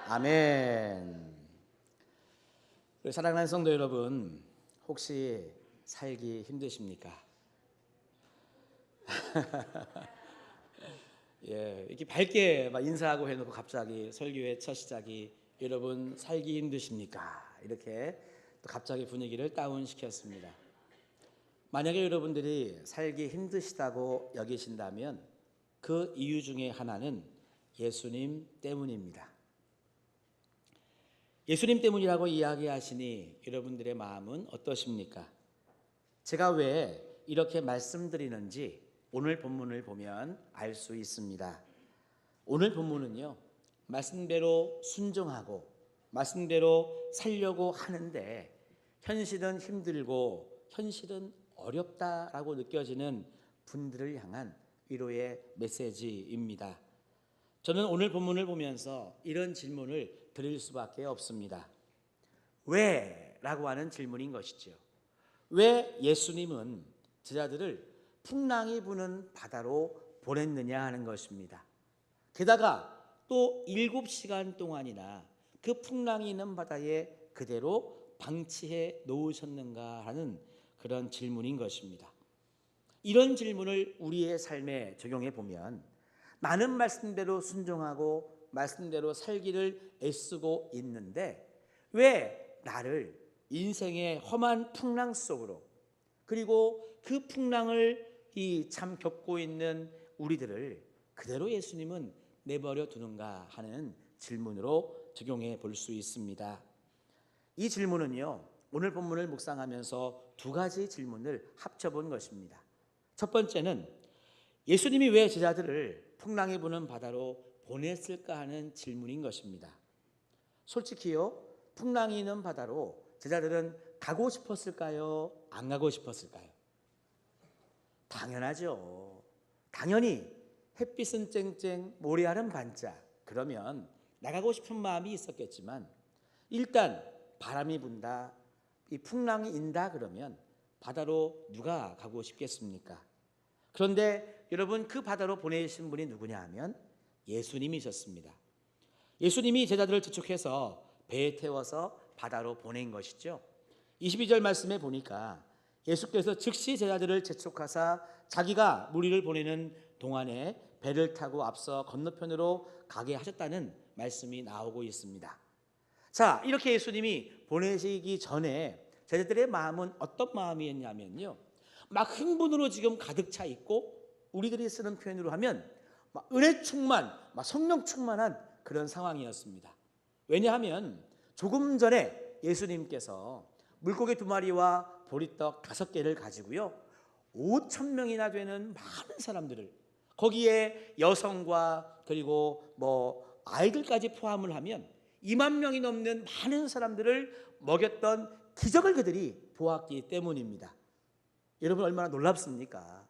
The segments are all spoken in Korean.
아멘. 우리 사랑하는 성도 여러분, 혹시 살기 힘드십니까? 예, 이렇게 밝게 막 인사하고 해놓고 갑자기 설교의 첫 시작이 여러분 살기 힘드십니까? 이렇게 또 갑자기 분위기를 다운시켰습니다. 만약에 여러분들이 살기 힘드시다고 여기신다면 그 이유 중에 하나는 예수님 때문입니다. 예수님 때문이라고 이야기하시니 여러분들의 마음은 어떠십니까? 제가 왜 이렇게 말씀드리는지 오늘 본문을 보면 알 수 있습니다. 오늘 본문은요, 말씀대로 순종하고 말씀대로 살려고 하는데 현실은 힘들고 현실은 어렵다라고 느껴지는 분들을 향한 위로의 메시지입니다. 저는 오늘 본문을 보면서 이런 질문을 드릴 수밖에 없습니다. 왜? 라고 하는 질문인 것이죠. 왜 예수님은 제자들을 풍랑이 부는 바다로 보냈느냐 하는 것입니다. 게다가 또 7시간 동안이나 그 풍랑이 있는 바다에 그대로 방치해 놓으셨는가 하는 그런 질문인 것입니다. 이런 질문을 우리의 삶에 적용해 보면 나는 말씀대로 순종하고 말씀대로 살기를 애쓰고 있는데 왜 나를 인생의 험한 풍랑 속으로, 그리고 그 풍랑을 참 겪고 있는 우리들을 그대로 예수님은 내버려 두는가 하는 질문으로 적용해 볼 수 있습니다. 이 질문은요, 오늘 본문을 묵상하면서 두 가지 질문을 합쳐본 것입니다. 첫 번째는 예수님이 왜 제자들을 풍랑이 부는 바다로 보냈을까 하는 질문인 것입니다. 솔직히요, 풍랑이 있는 바다로 제자들은 가고 싶었을까요? 안 가고 싶었을까요? 당연하죠. 당연히 햇빛은 쨍쨍 모래알은 반짝, 그러면 나가고 싶은 마음이 있었겠지만 일단 바람이 분다, 이 풍랑이 인다 그러면 바다로 누가 가고 싶겠습니까? 그런데 여러분, 그 바다로 보내신 분이 누구냐 하면 예수님이셨습니다. 예수님이 제자들을 재촉해서 배에 태워서 바다로 보낸 것이죠. 22절 말씀에 보니까 예수께서 즉시 제자들을 재촉하사 자기가 무리를 보내는 동안에 배를 타고 앞서 건너편으로 가게 하셨다는 말씀이 나오고 있습니다. 자, 이렇게 예수님이 보내시기 전에 제자들의 마음은 어떤 마음이었냐면요, 막 흥분으로 지금 가득 차 있고, 우리들이 쓰는 표현으로 하면 막 은혜 충만, 막 성령 충만한 그런 상황이었습니다. 왜냐하면 조금 전에 예수님께서 물고기 2마리와 보리떡 5개를 가지고요, 5,000명이나 되는 많은 사람들을, 거기에 여성과 그리고 아이들까지 포함을 하면 2만 명이 넘는 많은 사람들을 먹였던 기적을 그들이 보았기 때문입니다. 여러분, 얼마나 놀랍습니까?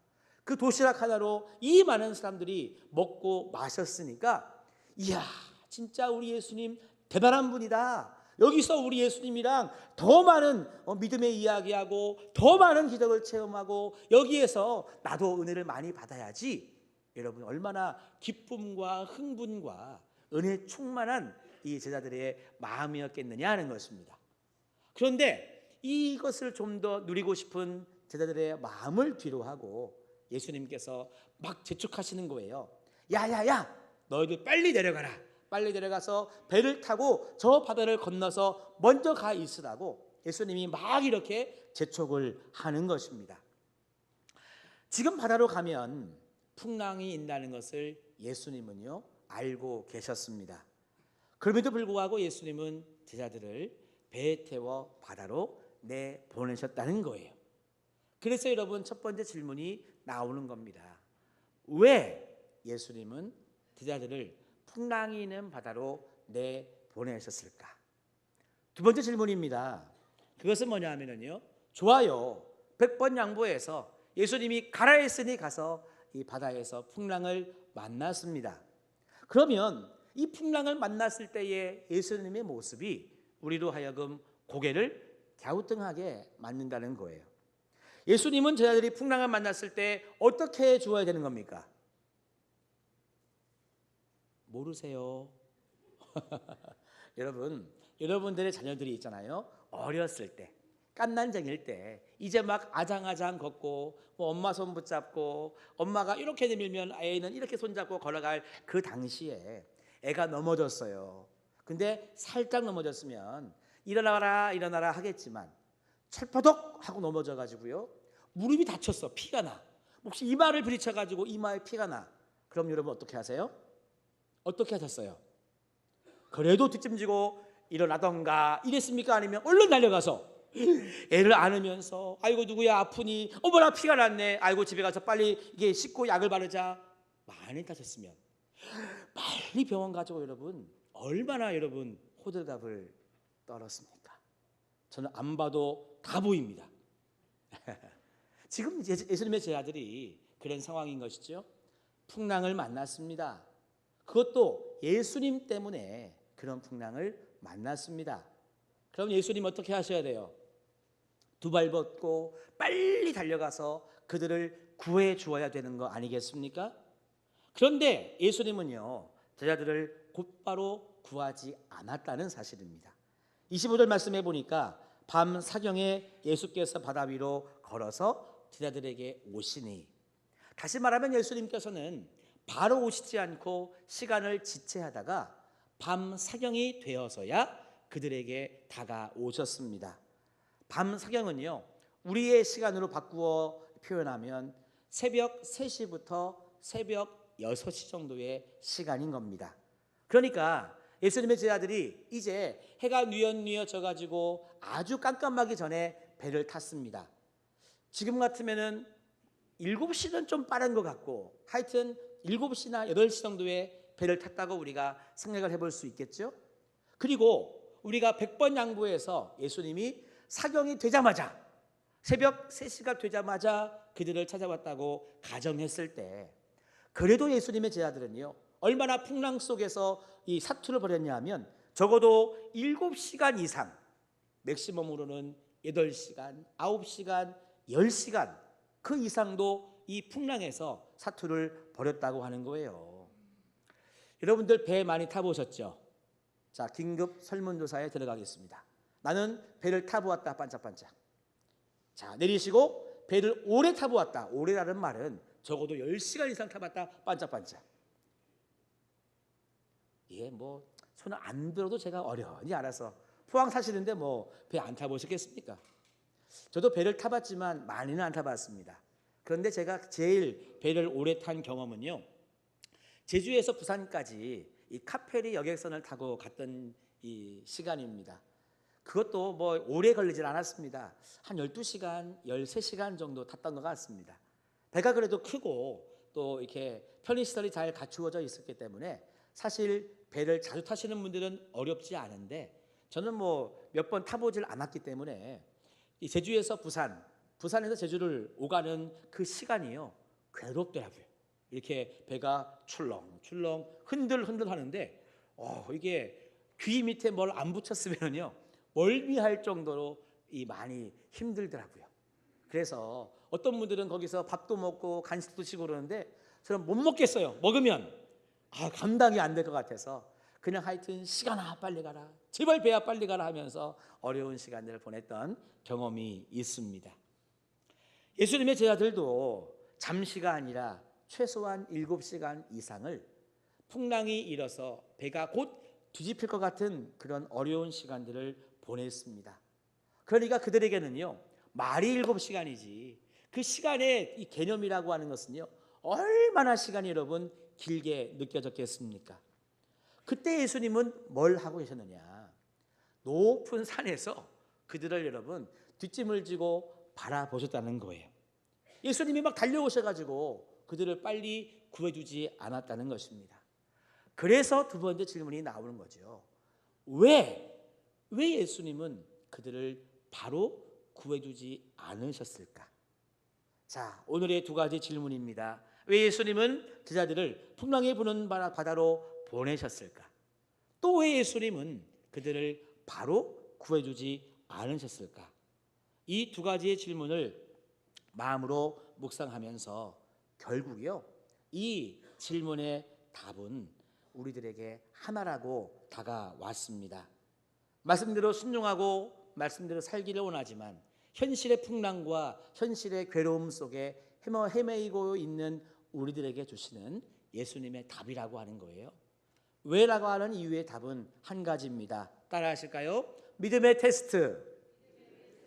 그 도시락 하나로 이 많은 사람들이 먹고 마셨으니까, 이야, 진짜 우리 예수님 대단한 분이다. 여기서 우리 예수님이랑 더 많은 믿음의 이야기하고 더 많은 기적을 체험하고 여기에서 나도 은혜를 많이 받아야지. 여러분, 얼마나 기쁨과 흥분과 은혜 충만한 이 제자들의 마음이었겠느냐 하는 것입니다. 그런데 이것을 좀 더 누리고 싶은 제자들의 마음을 뒤로하고 예수님께서 막 재촉하시는 거예요. 야야야, 너희들 빨리 내려가라. 빨리 내려가서 배를 타고 저 바다를 건너서 먼저 가 있으라고 예수님이 막 이렇게 재촉을 하는 것입니다. 지금 바다로 가면 풍랑이 있다는 것을 예수님은요 알고 계셨습니다. 그럼에도 불구하고 예수님은 제자들을 배에 태워 바다로 내보내셨다는 거예요. 그래서 여러분, 첫 번째 질문이 나오는 겁니다. 왜 예수님은 제자들을 풍랑이 있는 바다로 내보내셨을까? 두 번째 질문입니다. 그것은 뭐냐 하면요, 좋아요, 100번 양보해서 예수님이 가라 했으니 가서 이 바다에서 풍랑을 만났습니다. 그러면 이 풍랑을 만났을 때의 예수님의 모습이 우리로 하여금 고개를 갸우뚱하게 만든다는 거예요. 예수님은 제자들이 풍랑을 만났을 때 어떻게 주어야 되는 겁니까? 모르세요. 여러분들의 자녀들이 있잖아요. 어렸을 때, 갓난쟁일 때, 이제 막 아장아장 걷고, 뭐 엄마 손 붙잡고, 엄마가 이렇게 내밀면 애는 이렇게 손잡고 걸어갈 그 당시에 애가 넘어졌어요. 근데 살짝 넘어졌으면 일어나라 일어나라 하겠지만 철퍼덕 하고 넘어져 가지고요, 무릎이 다쳤어. 피가 나. 혹시 이마를 부딪혀 가지고 이마에 피가 나. 그럼 여러분 어떻게 하세요? 어떻게 하셨어요? 그래도 뒷짐지고 일어나던가 이랬습니까? 아니면 얼른 달려가서 애를 안으면서 아이고 누구야 아프니, 어머나 피가 났네, 아이고 집에 가서 빨리 이게 씻고 약을 바르자. 많이 다쳤으면 빨리 병원 가지고 여러분 얼마나 여러분 호들갑을 떨었습니까? 저는 안 봐도 다 보입니다. 지금 예수님의 제자들이 그런 상황인 것이죠. 풍랑을 만났습니다. 그것도 예수님 때문에 그런 풍랑을 만났습니다. 그럼 예수님 어떻게 하셔야 돼요? 두 발 벗고 빨리 달려가서 그들을 구해 주어야 되는 거 아니겠습니까? 그런데 예수님은요, 제자들을 곧바로 구하지 않았다는 사실입니다. 25절 말씀해 보니까 밤 사경에 예수께서 바다 위로 걸어서 제자들에게 오시니, 다시 말하면 예수님께서는 바로 오시지 않고 시간을 지체하다가 밤 사경이 되어서야 그들에게 다가오셨습니다. 밤 사경은요, 우리의 시간으로 바꾸어 표현하면 새벽 3시부터 새벽 6시 정도의 시간인 겁니다. 그러니까 예수님의 제자들이 이제 해가 뉘엿뉘엿 져가지고 아주 깜깜하기 전에 배를 탔습니다. 지금 같으면은 7시는 좀 빠른 것 같고, 하여튼 7시나 8시 정도의 배를 탔다고 우리가 생각을 해볼 수 있겠죠. 그리고 우리가 100번 양보해서 예수님이 사경이 되자마자, 새벽 3시가 되자마자 그들을 찾아왔다고 가정했을 때, 그래도 예수님의 제자들은요, 얼마나 풍랑 속에서 이 사투를 벌였냐 하면 적어도 7시간 이상, 맥시멈으로는 8시간, 9시간, 10시간 그 이상도 이 풍랑에서 사투를 벌였다고 하는 거예요. 여러분들 배 많이 타보셨죠? 자, 긴급 설문조사에 들어가겠습니다. 나는 배를 타보았다. 반짝반짝. 자, 내리시고 배를 오래 타보았다. 오래라는 말은 적어도 10시간 이상 타봤다. 반짝반짝. 예, 뭐 손을 안 들어도 제가 어려운지 알아서 포항 사시는데 뭐 배 안 타보셨겠습니까? 저도 배를 타봤지만 많이는 안 타봤습니다. 그런데 제가 제일 배를 오래 탄 경험은요, 제주에서 부산까지 이 카페리 여객선을 타고 갔던 이 시간입니다. 그것도 뭐 오래 걸리질 않았습니다. 한 12시간, 13시간 정도 탔던 것 같습니다. 배가 그래도 크고 또 이렇게 편의시설이 잘 갖추어져 있었기 때문에 사실 배를 자주 타시는 분들은 어렵지 않은데, 저는 뭐 몇 번 타보질 않았기 때문에 이 제주에서 부산에서 제주를 오가는 그 시간이요, 괴롭더라고요. 이렇게 배가 출렁출렁 흔들흔들 하는데 이게 귀 밑에 뭘 안 붙였으면요 멀미할 정도로 많이 힘들더라고요. 그래서 어떤 분들은 거기서 밥도 먹고 간식도 드시고 그러는데 저는 못 먹겠어요. 먹으면 감당이 안 될 것 같아서 그냥 하여튼 시간아 빨리 가라, 제발 배야 빨리 가라 하면서 어려운 시간들을 보냈던 경험이 있습니다. 예수님의 제자들도 잠시가 아니라 최소한 7시간 이상을 풍랑이 일어서 배가 곧 뒤집힐 것 같은 그런 어려운 시간들을 보냈습니다. 그러니까 그들에게는요, 말이 7시간이지 그 시간의 이 개념이라고 하는 것은요, 얼마나 시간이 여러분 길게 느껴졌겠습니까? 그때 예수님은 뭘 하고 계셨느냐? 높은 산에서 그들을 여러분 뒷짐을 지고 바라보셨다는 거예요. 예수님이 막 달려오셔가지고 그들을 빨리 구해주지 않았다는 것입니다. 그래서 두 번째 질문이 나오는 거죠. 왜 예수님은 그들을 바로 구해주지 않으셨을까? 자, 오늘의 두 가지 질문입니다. 왜 예수님은 제자들을 풍랑이 부는 바다로 보내셨을까? 또 왜 예수님은 그들을 바로 구해주지 않으셨을까? 이 두 가지의 질문을 마음으로 묵상하면서 결국요, 이 질문의 답은 우리들에게 하나라고 다가왔습니다. 말씀대로 순종하고 말씀대로 살기를 원하지만 현실의 풍랑과 현실의 괴로움 속에 헤매이고 있는 우리들에게 주시는 예수님의 답이라고 하는 거예요. 왜라고 하는 이유의 답은 한 가지입니다. 따라 하실까요? 믿음의 테스트.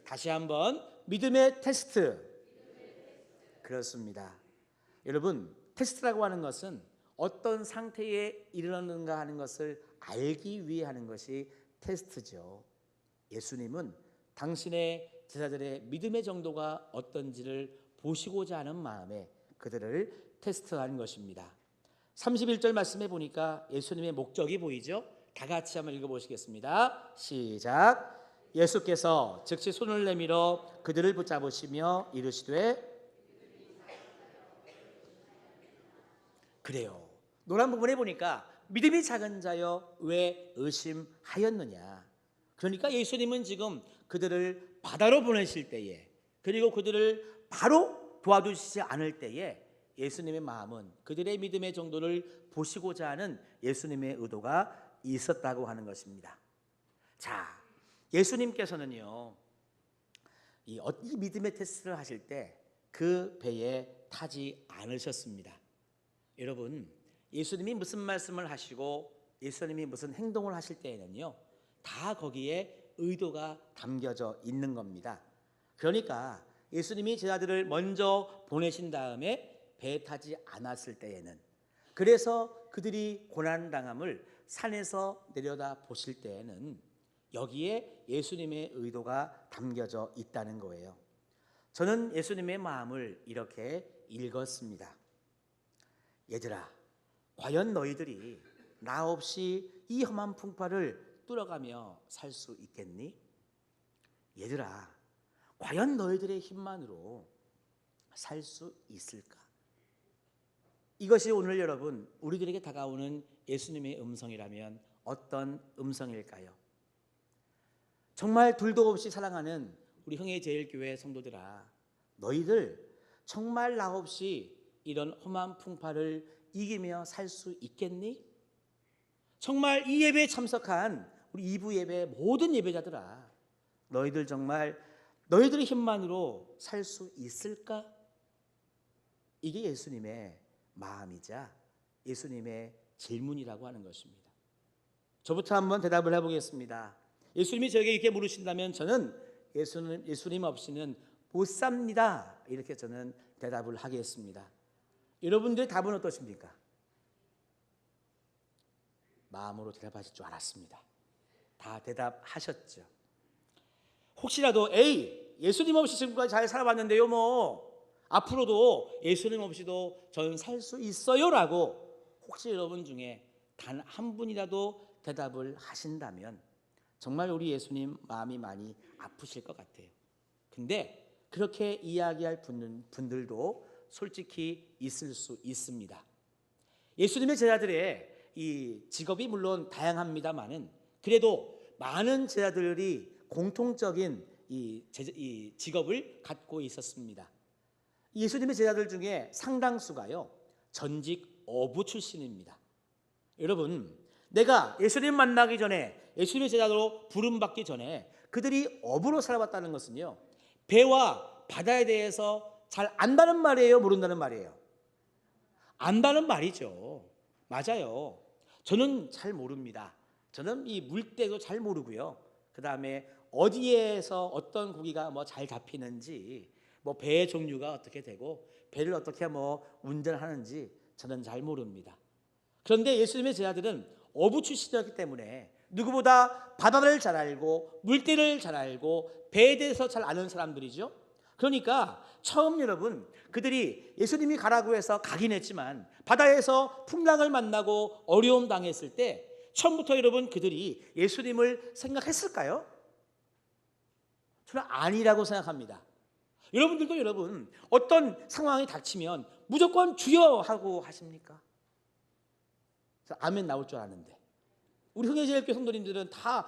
다시 한번 믿음의 테스트. 그렇습니다. 여러분, 테스트라고 하는 것은 어떤 상태에 이르렀는가 하는 것을 알기 위해 하는 것이 테스트죠. 예수님은 당신의 제자들의 믿음의 정도가 어떤지를 보시고자 하는 마음에 그들을 테스트하는 것입니다. 31절 말씀해 보니까 예수님의 목적이 보이죠? 다 같이 한번 읽어보시겠습니다. 시작. 예수께서 즉시 손을 내밀어 그들을 붙잡으시며 이르시되, 그래요. 노란 부분에 보니까 믿음이 작은 자여 왜 의심하였느냐. 그러니까 예수님은 지금 그들을 바다로 보내실 때에, 그리고 그들을 바로 도와주시지 않을 때에 예수님의 마음은 그들의 믿음의 정도를 보시고자 하는 예수님의 의도가 있었다고 하는 것입니다. 자, 예수님께서는요, 이 믿음의 테스트를 하실 때 그 배에 타지 않으셨습니다. 여러분, 예수님이 무슨 말씀을 하시고 예수님이 무슨 행동을 하실 때에는요, 다 거기에 의도가 담겨져 있는 겁니다. 그러니까 예수님이 제자들을 먼저 보내신 다음에 배에 타지 않았을 때에는, 그래서 그들이 고난당함을 산에서 내려다 보실 때에는 여기에 예수님의 의도가 담겨져 있다는 거예요. 저는 예수님의 마음을 이렇게 읽었습니다. 얘들아, 과연 너희들이 나 없이 이 험한 풍파를 뚫어가며 살 수 있겠니? 얘들아, 과연 너희들의 힘만으로 살 수 있을까? 이것이 오늘 여러분 우리들에게 다가오는 예수님의 음성이라면 어떤 음성일까요? 정말 둘도 없이 사랑하는 우리 흥해제일교회 성도들아, 너희들 정말 나 없이 이런 험한 풍파를 이기며 살 수 있겠니? 정말 이 예배에 참석한 우리 2부 예배 모든 예배자들아, 너희들 정말 너희들의 힘만으로 살 수 있을까? 이게 예수님의 마음이자 예수님의 질문이라고 하는 것입니다. 저부터 한번 대답을 해보겠습니다. 예수님이 저에게 이렇게 물으신다면 저는 예수님 없이는 못 삽니다. 이렇게 저는 대답을 하겠습니다. 여러분들의 답은 어떠십니까? 마음으로 대답하실 줄 알았습니다. 다 대답하셨죠. 혹시라도 예수님 없이 지금까지 잘 살아왔는데요, 앞으로도 예수님 없이도 저는 살 수 있어요 라고 혹시 여러분 중에 단 한 분이라도 대답을 하신다면 정말 우리 예수님 마음이 많이 아프실 것 같아요. 근데 그렇게 이야기할 분들도 솔직히 있을 수 있습니다. 예수님의 제자들의 이 직업이 물론 다양합니다만은 그래도 많은 제자들이 공통적인 이 직업을 갖고 있었습니다. 예수님의 제자들 중에 상당수가요, 전직 어부 출신입니다. 여러분, 내가 예수님 만나기 전에, 예수님의 제자로 부름받기 전에 그들이 어부로 살아왔다는 것은요, 배와 바다에 대해서 잘 안다는 말이에요, 모른다는 말이에요? 안다는 말이죠. 맞아요. 저는 잘 모릅니다. 저는 이 물때도 잘 모르고요. 그 다음에 어디에서 어떤 고기가 잘 잡히는지, 배의 종류가 어떻게 되고 배를 어떻게 운전하는지 저는 잘 모릅니다. 그런데 예수님의 제자들은 어부 출신이었기 때문에 누구보다 바다를 잘 알고 물때를 잘 알고 배에 대해서 잘 아는 사람들이죠. 그러니까 처음 여러분 그들이 예수님이 가라고 해서 가긴 했지만 바다에서 풍랑을 만나고 어려움 당했을 때 처음부터 여러분 그들이 예수님을 생각했을까요? 저는 아니라고 생각합니다. 여러분들도 여러분 어떤 상황이 닥치면 무조건 주여 하고 하십니까? 아멘 나올 줄 아는데 우리 흥해제일교회 성도님들은 다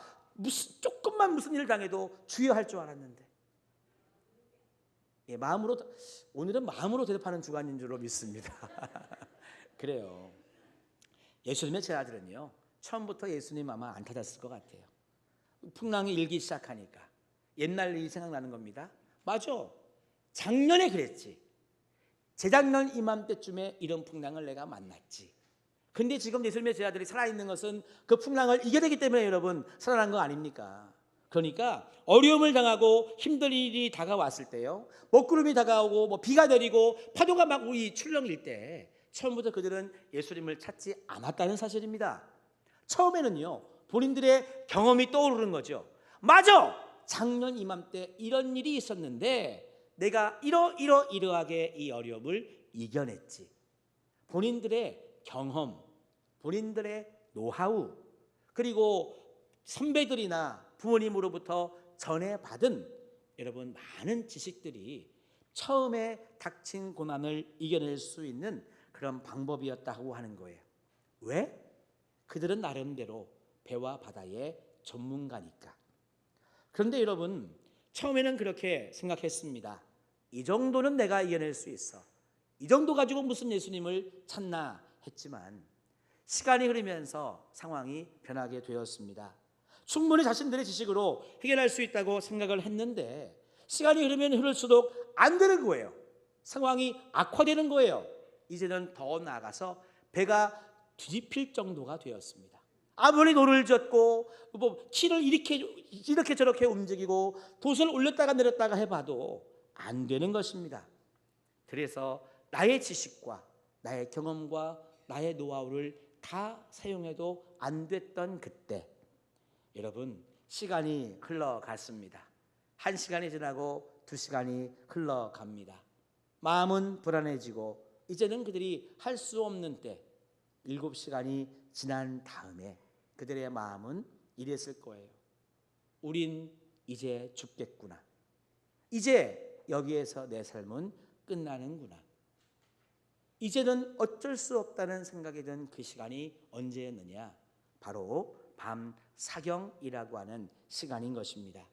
조금만 무슨 일을 당해도 주여 할 줄 알았는데 오늘은 마음으로 대답하는 주간인 줄로 믿습니다. 그래요. 예수님의 제자들은요 처음부터 예수님 아마 안 찾았을 것 같아요. 풍랑이 일기 시작하니까 옛날 일이 생각나는 겁니다. 맞아, 작년에 그랬지. 재작년 이맘때쯤에 이런 풍랑을 내가 만났지. 근데 지금 예수님의 제자들이 살아있는 것은 그 풍랑을 이겨내기 때문에 여러분 살아난 거 아닙니까? 그러니까 어려움을 당하고 힘든 일이 다가왔을 때요, 먹구름이 다가오고 뭐 비가 내리고 파도가 막 우리 출렁일 때 처음부터 그들은 예수님을 찾지 않았다는 사실입니다. 처음에는요, 본인들의 경험이 떠오르는 거죠. 맞아, 작년 이맘때 이런 일이 있었는데 내가 이러하게 이 어려움을 이겨냈지. 본인들의 경험, 본인들의 노하우, 그리고 선배들이나 부모님으로부터 전해받은 여러분 많은 지식들이 처음에 닥친 고난을 이겨낼 수 있는 그런 방법이었다고 하는 거예요. 왜? 그들은 나름대로 배와 바다의 전문가니까. 그런데 여러분, 처음에는 그렇게 생각했습니다. 이 정도는 내가 이겨낼 수 있어. 이 정도 가지고 무슨 예수님을 찾나 했지만 시간이 흐르면서 상황이 변하게 되었습니다. 충분히 자신들의 지식으로 해결할 수 있다고 생각을 했는데 시간이 흐르면 흐를수록 안 되는 거예요. 상황이 악화되는 거예요. 이제는 더 나아가서 배가 뒤집힐 정도가 되었습니다. 아무리 노를 젓고 뭐 키를 이렇게 저렇게 움직이고 돛을 올렸다가 내렸다가 해봐도 안 되는 것입니다. 그래서 나의 지식과 나의 경험과 나의 노하우를 다 사용해도 안 됐던 그때, 여러분, 시간이 흘러갔습니다. 1시간이 지나고 2시간이 흘러갑니다. 마음은 불안해지고 이제는 그들이 할 수 없는 때 7시간이 지난 다음에 그들의 마음은 이랬을 거예요. 우린 이제 죽겠구나. 이제 여기에서 내 삶은 끝나는구나. 이제는 어쩔 수 없다는 생각이 든 그 시간이 언제였느냐? 바로 밤 사경이라고 하는 시간인 것입니다.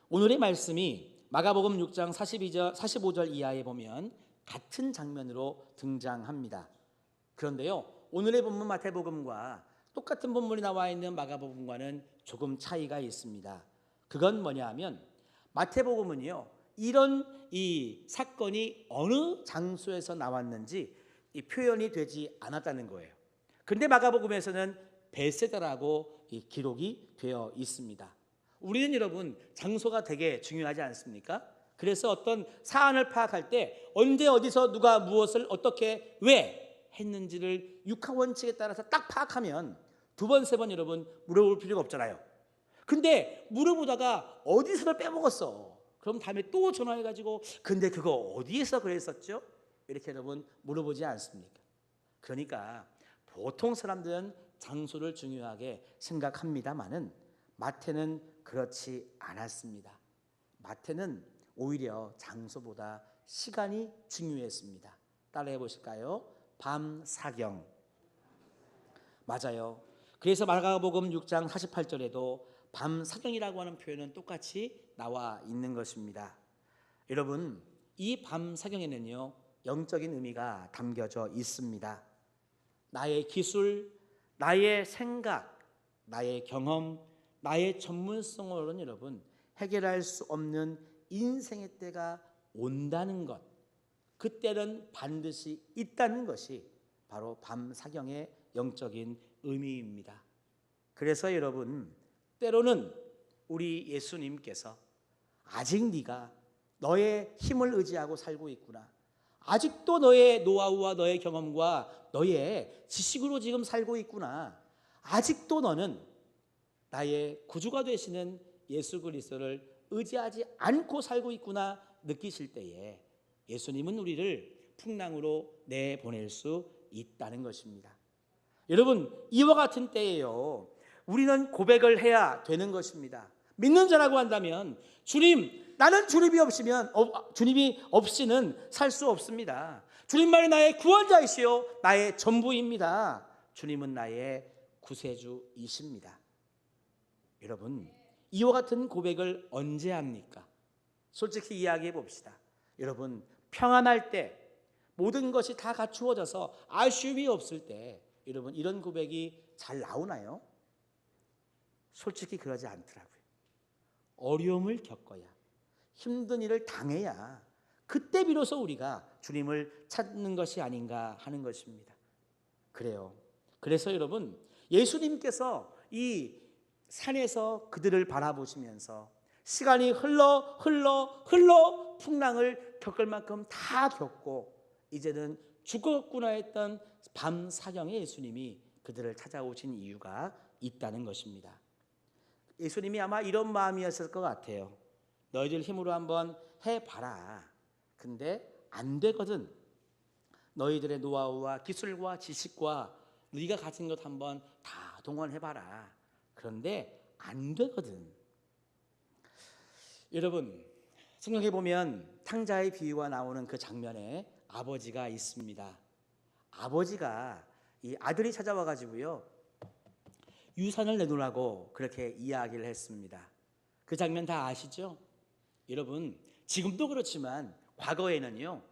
오늘의 말씀이 마가복음 6장 45절 이하에 보면 같은 장면으로 등장합니다. 그런데요, 오늘의 본문 마태복음과 똑같은 본문이 나와 있는 마가복음과는 조금 차이가 있습니다. 그건 뭐냐 하면 마태복음은요, 이런 이 사건이 어느 장소에서 나왔는지 이 표현이 되지 않았다는 거예요. 그런데 마가복음에서는 벳세다라고 이 기록이 되어 있습니다. 우리는 여러분 장소가 되게 중요하지 않습니까? 그래서 어떤 사안을 파악할 때 언제 어디서 누가 무엇을 어떻게 왜 했는지를 육하원칙에 따라서 딱 파악하면 2번, 3번 여러분 물어볼 필요가 없잖아요. 근데 물어보다가 어디서를 빼먹었어. 그럼 다음에 또 전화해가지고 근데 그거 어디에서 그랬었죠? 이렇게 여러분 물어보지 않습니까? 그러니까 보통 사람들은 장소를 중요하게 생각합니다마는 마태는 그렇지 않았습니다. 마태는 오히려 장소보다 시간이 중요했습니다. 따라해 보실까요? 밤 사경. 맞아요. 그래서 마가복음 6장 48절에도 밤 사경이라고 하는 표현은 똑같이 나와 있는 것입니다. 여러분, 이 밤 사경에는요, 영적인 의미가 담겨져 있습니다. 나의 기술, 나의 생각, 나의 경험, 나의 전문성으로는 여러분 해결할 수 없는 인생의 때가 온다는 것, 그때는 반드시 있다는 것이 바로 밤 사경의 영적인 의미입니다. 그래서 여러분, 때로는 우리 예수님께서 아직 네가 너의 힘을 의지하고 살고 있구나, 아직도 너의 노하우와 너의 경험과 너의 지식으로 지금 살고 있구나, 아직도 너는 나의 구주가 되시는 예수 그리스도를 의지하지 않고 살고 있구나 느끼실 때에 예수님은 우리를 풍랑으로 내보낼 수 있다는 것입니다. 여러분, 이와 같은 때에요, 우리는 고백을 해야 되는 것입니다. 믿는 자라고 한다면 주님, 나는 주님이 없이는 살 수 없습니다. 주님만이 나의 구원자이시요 나의 전부입니다. 주님은 나의 구세주이십니다. 여러분, 이와 같은 고백을 언제 합니까? 솔직히 이야기해 봅시다. 여러분, 평안할 때, 모든 것이 다 갖추어져서 아쉬움이 없을 때, 여러분 이런 고백이 잘 나오나요? 솔직히 그러지 않더라고요. 어려움을 겪어야, 힘든 일을 당해야 그때 비로소 우리가 주님을 찾는 것이 아닌가 하는 것입니다. 그래요. 그래서 여러분, 예수님께서 이 산에서 그들을 바라보시면서 시간이 흘러 풍랑을 겪을 만큼 다 겪고 이제는 죽었구나 했던 밤 사경에 예수님이 그들을 찾아오신 이유가 있다는 것입니다. 예수님이 아마 이런 마음이었을 것 같아요. 너희들 힘으로 한번 해봐라. 근데 안 되거든. 너희들의 노하우와 기술과 지식과 네가 가진 것 한번 다 동원해봐라. 그런데 안 되거든. 여러분, 성경에 보면 탕자의 비유가 나오는 그 장면에 아버지가 있습니다. 아버지가 이 아들이 찾아와 가지고요, 유산을 내놓으라고 그렇게 이야기를 했습니다. 그 장면 다 아시죠? 여러분, 지금도 그렇지만 과거에는요,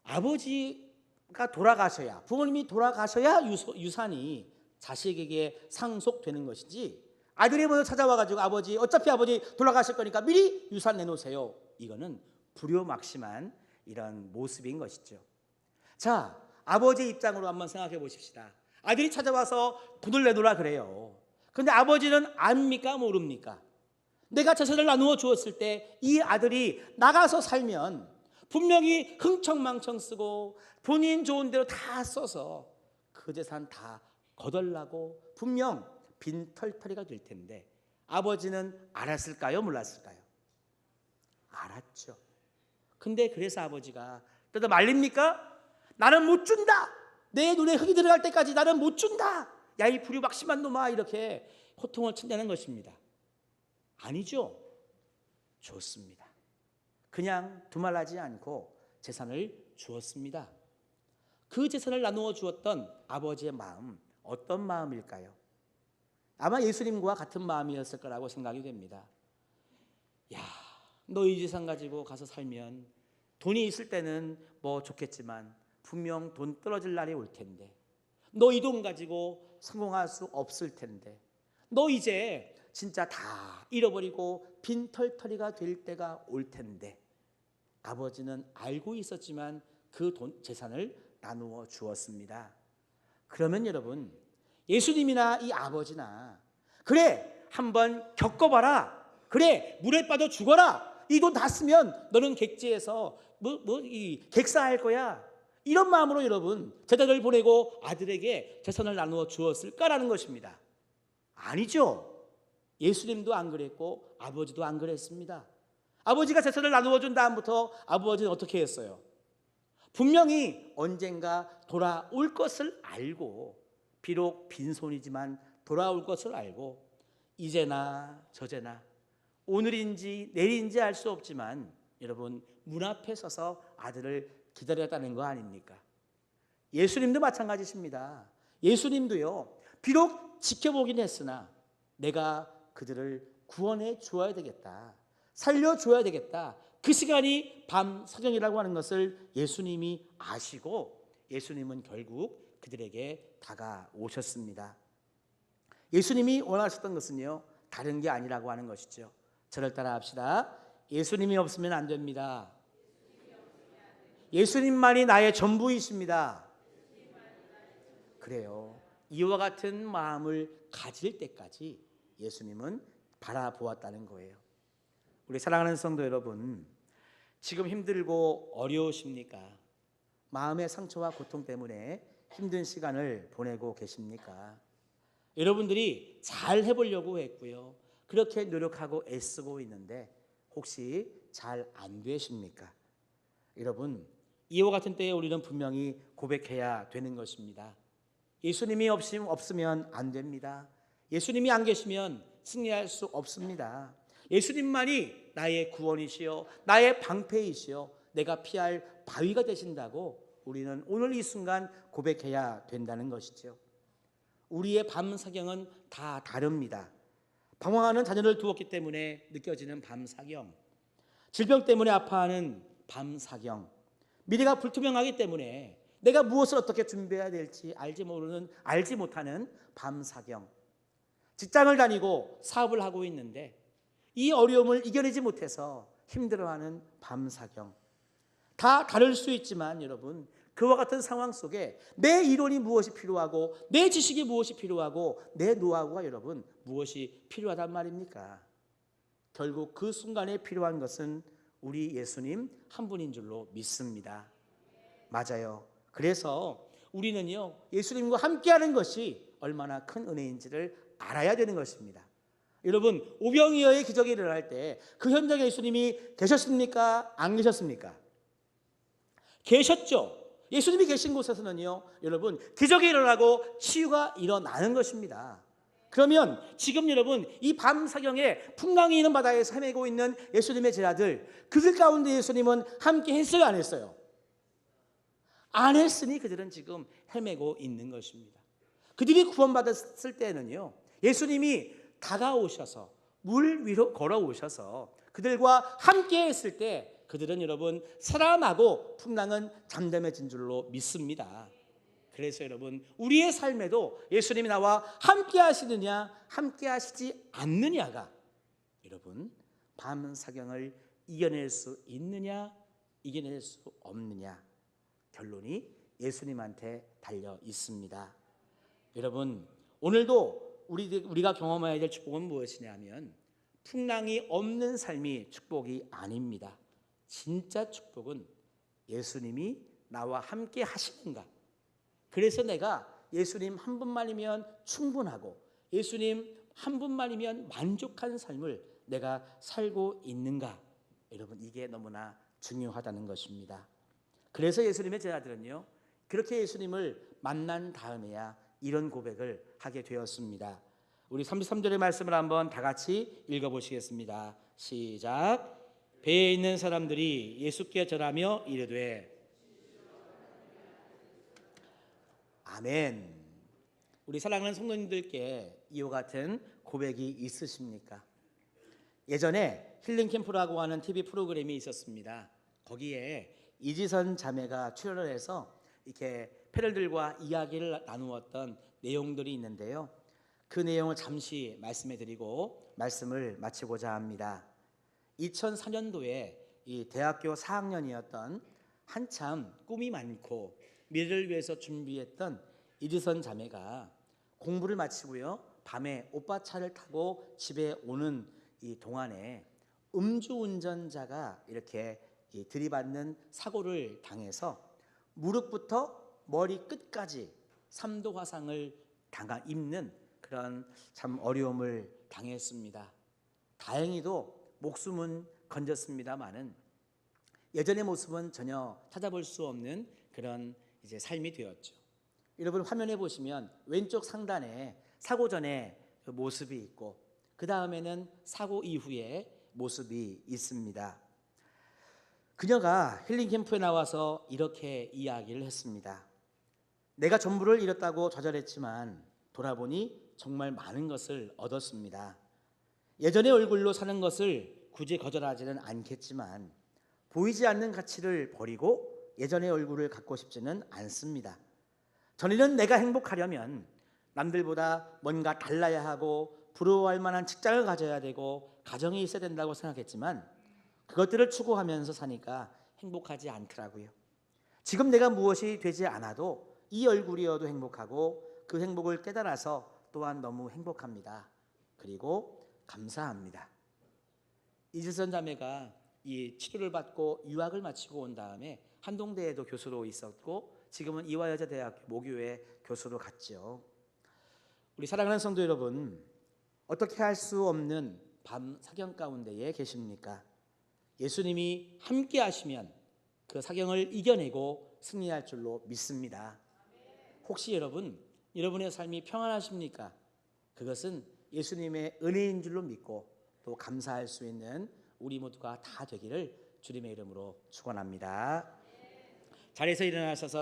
아버지가 돌아가셔야, 부모님이 돌아가셔야 유산이 자식에게 상속되는 것이지, 아들이 먼저 찾아와 가지고 어차피 아버지 돌아가실 거니까 미리 유산 내놓으세요, 이거는 불효막심한 이런 모습인 것이죠. 자, 아버지의 입장으로 한번 생각해 보십시다. 아들이 찾아와서 돈을 내놓으라 그래요. 근데 아버지는 압니까 모릅니까? 내가 재산을 나누어 주었을 때 이 아들이 나가서 살면 분명히 흥청망청 쓰고 본인 좋은 대로 다 써서 그 재산 다 거덜나고 분명 빈털터리가 될 텐데, 아버지는 알았을까요 몰랐을까요? 알았죠. 근데 그래서 아버지가 뜯어 말립니까? 나는 못 준다. 내 눈에 흙이 들어갈 때까지 나는 못 준다. 야, 이 불효박심한 놈아, 이렇게 호통을 친다는 것입니다. 아니죠. 줬습니다. 그냥 두말하지 않고 재산을 주었습니다. 그 재산을 나누어 주었던 아버지의 마음, 어떤 마음일까요? 아마 예수님과 같은 마음이었을 거라고 생각이 됩니다. 야, 너 이 재산 가지고 가서 살면 돈이 있을 때는 뭐 좋겠지만 분명 돈 떨어질 날이 올 텐데, 너 이 돈 가지고 성공할 수 없을 텐데, 너 이제 진짜 다 잃어버리고 빈털터리가 될 때가 올 텐데, 아버지는 알고 있었지만 그 재산을 나누어 주었습니다. 그러면 여러분, 예수님이나 이 아버지나, 그래 한번 겪어봐라, 그래 물에 빠져 죽어라, 이 돈 다 쓰면 너는 객지에서 객사할 거야, 이런 마음으로 여러분 제자를 보내고 아들에게 재산을 나누어 주었을까라는 것입니다. 아니죠. 예수님도 안 그랬고 아버지도 안 그랬습니다. 아버지가 재산을 나누어 준 다음부터 아버지는 어떻게 했어요? 분명히 언젠가 돌아올 것을 알고, 비록 빈손이지만 돌아올 것을 알고, 이제나 저제나 오늘인지 내일인지 알 수 없지만 여러분 문 앞에 서서 아들을 기다렸다는 거 아닙니까? 예수님도 마찬가지십니다. 예수님도요, 비록 지켜보긴 했으나 내가 그들을 구원해 주어야 되겠다, 살려줘야 되겠다, 그 시간이 밤 사경이라고 하는 것을 예수님이 아시고 예수님은 결국 그들에게 다가오셨습니다. 예수님이 원하셨던 것은요, 다른 게 아니라고 하는 것이죠. 저를 따라 합시다. 예수님이 없으면 안 됩니다. 예수님만이 나의 전부이십니다. 그래요. 이와 같은 마음을 가질 때까지 예수님은 바라보았다는 거예요. 우리 사랑하는 성도 여러분, 지금 힘들고 어려우십니까? 마음의 상처와 고통 때문에 힘든 시간을 보내고 계십니까? 여러분들이 잘 해보려고 했고요, 그렇게 노력하고 애쓰고 있는데 혹시 잘 안 되십니까? 여러분, 이와 같은 때에 우리는 분명히 고백해야 되는 것입니다. 예수님이 없으면 안 됩니다. 예수님이 안 계시면 승리할 수 없습니다. 예수님만이 나의 구원이시요 나의 방패이시요 내가 피할 바위가 되신다고 우리는 오늘 이 순간 고백해야 된다는 것이죠. 우리의 밤 사경은 다 다릅니다. 방황하는 자녀를 두었기 때문에 느껴지는 밤 사경, 질병 때문에 아파하는 밤 사경, 미래가 불투명하기 때문에 내가 무엇을 어떻게 준비해야 될지 알지 못하는 밤사경. 직장을 다니고 사업을 하고 있는데 이 어려움을 이겨내지 못해서 힘들어하는 밤사경. 다 다를 수 있지만 여러분, 그와 같은 상황 속에 내 이론이 무엇이 필요하고 내 지식이 무엇이 필요하고 내 노하우가 여러분 무엇이 필요하단 말입니까? 결국 그 순간에 필요한 것은 우리 예수님 한 분인 줄로 믿습니다. 맞아요. 그래서 우리는요, 예수님과 함께하는 것이 얼마나 큰 은혜인지를 알아야 되는 것입니다. 여러분, 오병이어의 기적이 일어날 때 그 현장에 예수님이 계셨습니까? 안 계셨습니까? 계셨죠. 예수님이 계신 곳에서는요, 여러분, 기적이 일어나고 치유가 일어나는 것입니다. 그러면 지금 여러분, 이 밤사경에 풍랑이 있는 바다에서 헤매고 있는 예수님의 제자들, 그들 가운데 예수님은 함께 했어요, 안 했어요? 안 했으니 그들은 지금 헤매고 있는 것입니다. 그들이 구원받았을 때는요, 예수님이 다가오셔서 물 위로 걸어오셔서 그들과 함께 했을 때 그들은 여러분 살아나고 풍랑은 잠잠해진 줄로 믿습니다. 그래서 여러분, 우리의 삶에도 예수님이 나와 함께 하시느냐 함께 하시지 않느냐가 여러분 밤사경을 이겨낼 수 있느냐 이겨낼 수 없느냐, 결론이 예수님한테 달려 있습니다. 여러분, 오늘도 우리가 경험해야 될 축복은 무엇이냐면 풍랑이 없는 삶이 축복이 아닙니다. 진짜 축복은 예수님이 나와 함께 하시는가. 그래서 내가 예수님 한 분만이면 충분하고 예수님 한 분만이면 만족한 삶을 내가 살고 있는가. 여러분, 이게 너무나 중요하다는 것입니다. 그래서 예수님의 제자들은요, 그렇게 예수님을 만난 다음에야 이런 고백을 하게 되었습니다. 우리 33절의 말씀을 한번 다 같이 읽어보시겠습니다. 시작. 배에 있는 사람들이 예수께 절하며 이르되 아멘. 우리 사랑하는 성도님들께 이와 같은 고백이 있으십니까? 예전에 힐링캠프라고 하는 TV 프로그램이 있었습니다. 거기에 이지선 자매가 출연을 해서 이렇게 패널들과 이야기를 나누었던 내용들이 있는데요. 그 내용을 잠시 말씀해 드리고 말씀을 마치고자 합니다. 2004년도에 이 대학교 4학년이었던 한참 꿈이 많고 미래를 위해서 준비했던 이지선 자매가 공부를 마치고요, 밤에 오빠 차를 타고 집에 오는 이 동안에 음주운전자가 이렇게 들이받는 사고를 당해서 무릎부터 머리 끝까지 3도 화상을 입는 그런 참 어려움을 당했습니다. 다행히도 목숨은 건졌습니다마는 예전의 모습은 전혀 찾아볼 수 없는 그런 이제 삶이 되었죠. 여러분, 화면에 보시면 왼쪽 상단에 사고 전에 그 모습이 있고 그 다음에는 사고 이후의 모습이 있습니다. 그녀가 힐링 캠프에 나와서 이렇게 이야기를 했습니다. 내가 전부를 잃었다고 좌절했지만 돌아보니 정말 많은 것을 얻었습니다. 예전의 얼굴로 사는 것을 굳이 거절하지는 않겠지만 보이지 않는 가치를 버리고 예전의 얼굴을 갖고 싶지는 않습니다. 전에는 내가 행복하려면 남들보다 뭔가 달라야 하고 부러워할 만한 직장을 가져야 되고 가정이 있어야 된다고 생각했지만 그것들을 추구하면서 사니까 행복하지 않더라고요. 지금 내가 무엇이 되지 않아도 이 얼굴이어도 행복하고 그 행복을 깨달아서 또한 너무 행복합니다. 그리고 감사합니다. 이지선 자매가 이 치료를 받고 유학을 마치고 온 다음에 한동대에도 교수로 있었고 지금은 이화여자대학교 모교에 교수로 갔죠. 우리 사랑하는 성도 여러분, 어떻게 할 수 없는 밤 사경 가운데에 계십니까? 예수님이 함께 하시면 그 사경을 이겨내고 승리할 줄로 믿습니다. 혹시 여러분의 삶이 평안하십니까? 그것은 예수님의 은혜인 줄로 믿고 또 감사할 수 있는 우리 모두가 다 되기를 주님의 이름으로 축원합니다. 자리에서 일어나셔서